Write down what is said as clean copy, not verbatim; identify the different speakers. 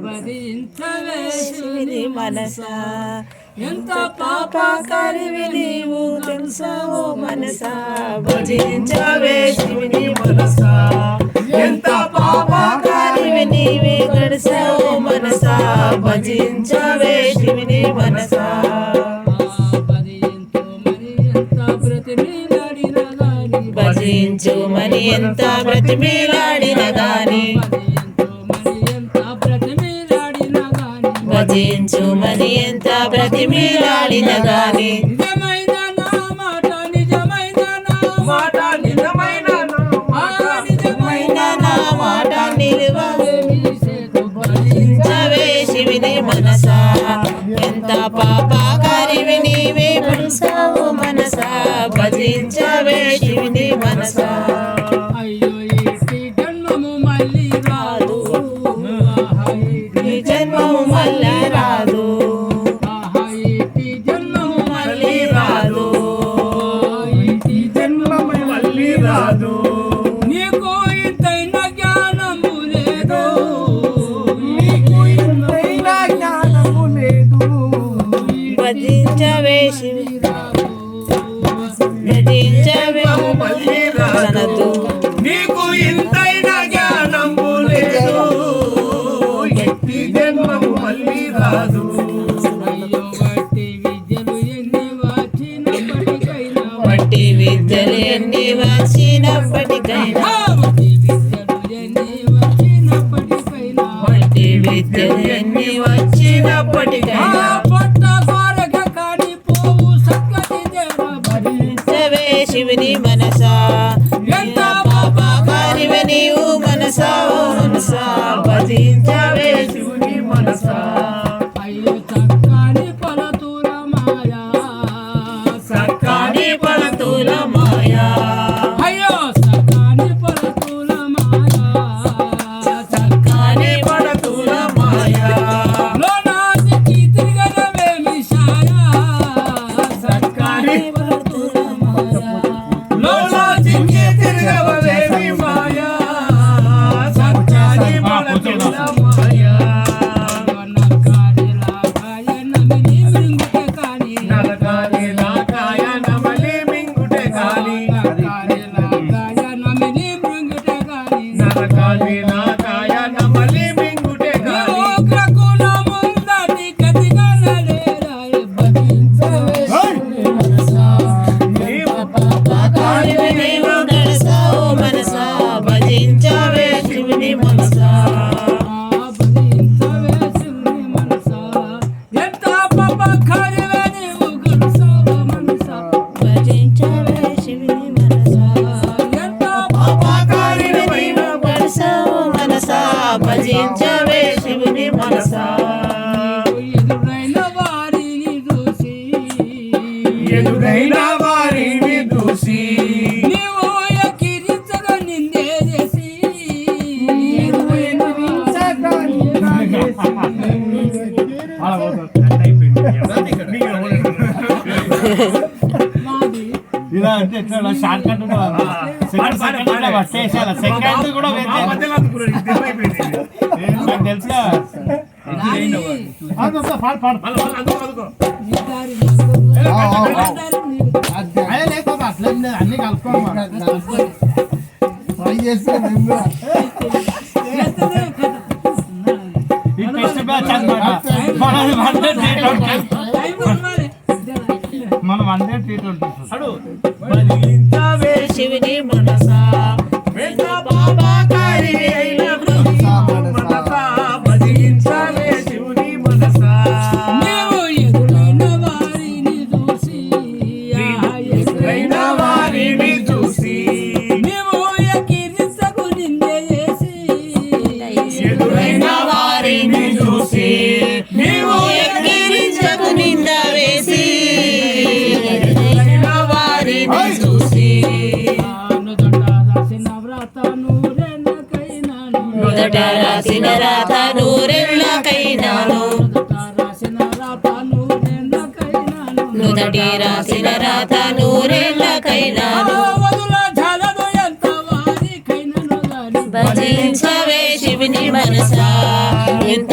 Speaker 1: భజించవే శివుని మనసా ఎంత పాపకారివి నీవు తెలుసా ఓ మనసా భజించవే శివుని మనసా ఎంత పాపకారివి నీవే తెలుసా ఓ మనసా భజించవే శివుని మనసా భజించుమని ఎంత బ్రతిమీలాడిన గాని భజించుమని ఎంత బ్రతిమీలాడిన గాని నిజమైన నా మాట నిజమైన నా మాట నిజమైన నా మాట భజించవే శివుని మనసా ఎంత పాపకారివి నీవే మనసా ఓ మనసా భజించవే శివుని మనసా అయ్యో ఈ జన్మము మళ్ళీ రాదు ఈ జన్మము మళ్ళీ రాదు ఈ జన్మము మళ్ళీ రాదు ఈ జన్మము మళ్ళీ రాదు నీకు ఇంతైన జ్ఞానము లేదు నీకు ఇంతైన జ్ఞానము లేదు భజించవే శివుని నీకు ఇంతైన జ్ఞానము లేదు ఎట్టి జన్మము మళ్ళీ రాదు వట్టి విద్యలు ఎన్ని వచ్చినప్పటికైనా వట్టి విద్యలు ఎన్ని వచ్చినప్పటికైనా శివుని మనసా ఎంత పాపకారివి నీవు మనసా ఓ మనసా భజించవే శివుని మనసా అయ్యో చక్కని పలతుల మాయా చక్కని పలతుల మాయా అయ్యో చక్కని పలతుల మాయా చక్కని పలతుల మాయా లోనానికి తిరగవేమి సాయా చక్కని తిరగవేమి మాయా సత్యాని పలతుల మాయా నలకారి లాకాయ నమలి మింగుటే కాని నలకారి లాకాయ నమలి మింగుటే కాని గ్రకుల ముందటి గతిగా నలేరాయ భజించవే శివుని మనసా నీవు పాపకారివి నీవు తెలుసా ఓ మనసా భజించవే శివుని మనసా భజించవే శివుని మనసా ఎంత పాపకారివి నీవు తెలుసా ఓ మనసా భజించవే శివుని మనసా ఎంత పాపకారివి నీవు తెలుసా ఓ మనసా భజించవే శివుని మనసా ఎదురైన వారిని చూసి నీవు ఎక్కిరించగా నిందే చేసి
Speaker 2: ఇలా అంటే ఎట్లా షార్ట్ కట్ సెకండ్ కూడా తెలుసుగా అట్లా అన్ని కలుపుకోవాలి ట్రై చేస్తే మనం 100
Speaker 1: శివుని మనసా పాపకారివి అయిన మనసా భజించవే శివుని మనసా నీవు ఎదురైన వారిని చూసి నీవు ఎక్కిరించకు నిందే చేసి ఎదురైన వారిని చూసి నీవు ఎక్కిరించకు నింద వేసి ఎదురైన వారిని చూసి నుదట రాసిన రాత నూరెళ్ళకైనాను నుదటి రాసిన రాత నూరెళ్ళకైనాను భజించవే శివుని చిలిపిని మనసా ఎంత